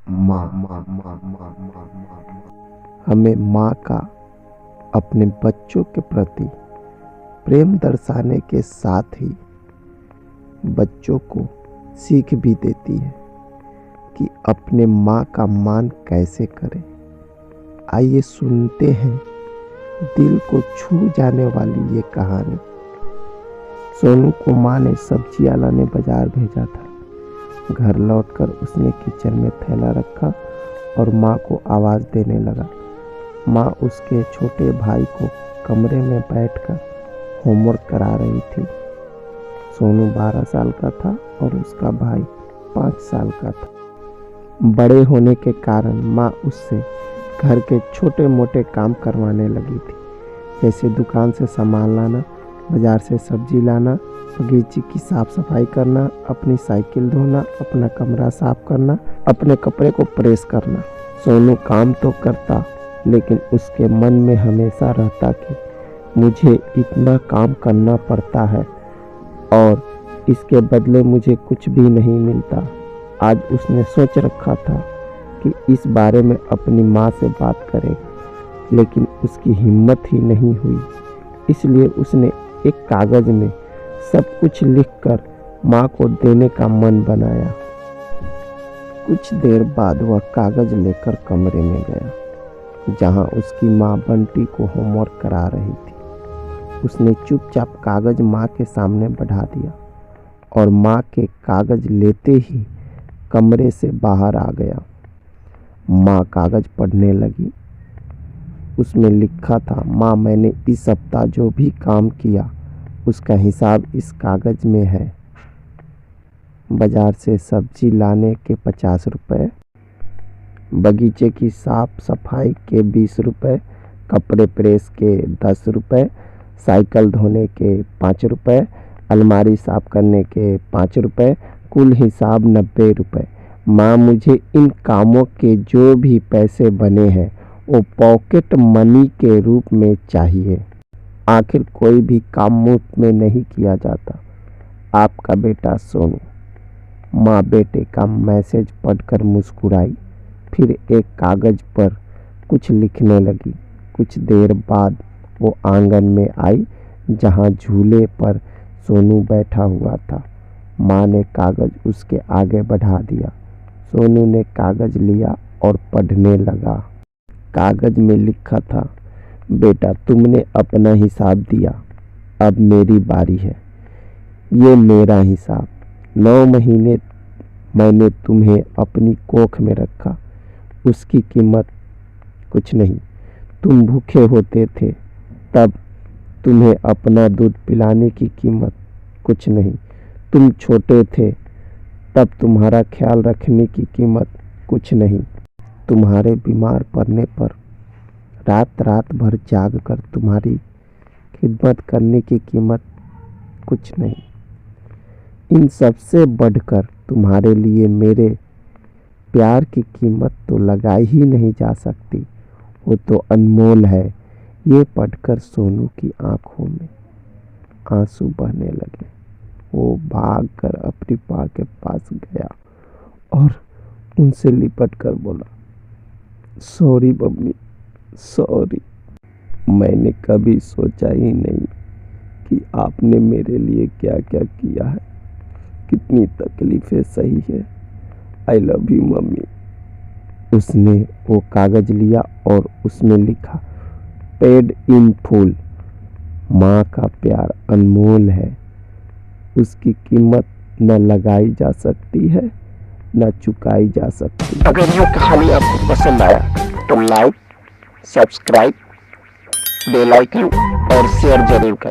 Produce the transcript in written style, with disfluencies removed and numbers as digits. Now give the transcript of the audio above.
माँ। हमें माँ का अपने बच्चों के प्रति प्रेम दर्शाने के साथ ही बच्चों को सीख भी देती है कि अपने माँ का मान कैसे करें। आइए सुनते हैं दिल को छू जाने वाली ये कहानी। सोनू को माँ ने सब्जियां लाने बाजार भेजा था। घर लौटकर उसने किचन में थैला रखा और माँ को आवाज़ देने लगा। माँ उसके छोटे भाई को कमरे में बैठकर होमवर्क करा रही थी। सोनू 12 साल का था और उसका भाई 5 साल का था। बड़े होने के कारण माँ उससे घर के छोटे मोटे काम करवाने लगी थी, जैसे दुकान से सामान लाना, बाजार से सब्जी लाना, बगीचे की साफ सफाई करना, अपनी साइकिल धोना, अपना कमरा साफ करना, अपने कपड़े को प्रेस करना। सोनू काम तो करता, लेकिन उसके मन में हमेशा रहता कि मुझे इतना काम करना पड़ता है और इसके बदले मुझे कुछ भी नहीं मिलता। आज उसने सोच रखा था कि इस बारे में अपनी माँ से बात करेगा, लेकिन उसकी हिम्मत ही नहीं हुई। इसलिए उसने एक कागज़ में सब कुछ लिखकर माँ को देने का मन बनाया। कुछ देर बाद वह कागज़ लेकर कमरे में गया, जहाँ उसकी माँ बंटी को होमवर्क करा रही थी। उसने चुपचाप कागज़ माँ के सामने बढ़ा दिया और माँ के कागज़ लेते ही कमरे से बाहर आ गया। माँ कागज़ पढ़ने लगी। उसमें लिखा था, माँ मैंने इस सप्ताह जो भी काम किया उसका हिसाब इस कागज़ में है। बाजार से सब्जी लाने के 50 रुपये, बगीचे की साफ सफाई के 20 रुपये, कपड़े प्रेस के 10 रुपये, साइकिल धोने के 5 रुपये, अलमारी साफ करने के 5 रुपये, कुल हिसाब 90 रुपये। माँ मुझे इन कामों के जो भी पैसे बने हैं वो पॉकेट मनी के रूप में चाहिए। आखिर कोई भी काम मुफ्त में नहीं किया जाता। आपका बेटा सोनू। माँ बेटे का मैसेज पढ़कर मुस्कुराई, फिर एक कागज़ पर कुछ लिखने लगी। कुछ देर बाद वो आंगन में आई, जहाँ झूले पर सोनू बैठा हुआ था। माँ ने कागज़ उसके आगे बढ़ा दिया। सोनू ने कागज़ लिया और पढ़ने लगा। कागज़ में लिखा था, बेटा तुमने अपना हिसाब दिया, अब मेरी बारी है। ये मेरा हिसाब। 9 महीने मैंने तुम्हें अपनी कोख में रखा, उसकी कीमत कुछ नहीं। तुम भूखे होते थे तब तुम्हें अपना दूध पिलाने की कीमत कुछ नहीं। तुम छोटे थे तब तुम्हारा ख्याल रखने की कीमत कुछ नहीं। तुम्हारे बीमार पड़ने पर रात रात भर जाग कर तुम्हारी खिदमत करने की कीमत कुछ नहीं। इन सबसे बढ़कर तुम्हारे लिए मेरे प्यार की कीमत तो लगाई ही नहीं जा सकती, वो तो अनमोल है। ये पढ़कर सोनू की आंखों में आंसू बहने लगे। वो भागकर अपनी माँ के पास गया और उनसे लिपट कर बोला, सॉरी मम्मी, सॉरी। मैंने कभी सोचा ही नहीं कि आपने मेरे लिए क्या क्या किया है, कितनी तकलीफ़ें सही है। I love you mummy. उसने वो कागज़ लिया और उसमें लिखा, पेड इन फुल। माँ का प्यार अनमोल है, उसकी कीमत न लगाई जा सकती है न चुकाई जा सकती। अगर ये कहानी आपको पसंद आया तो लाइक, सब्सक्राइब, बेल आइकन और शेयर जरूर करें।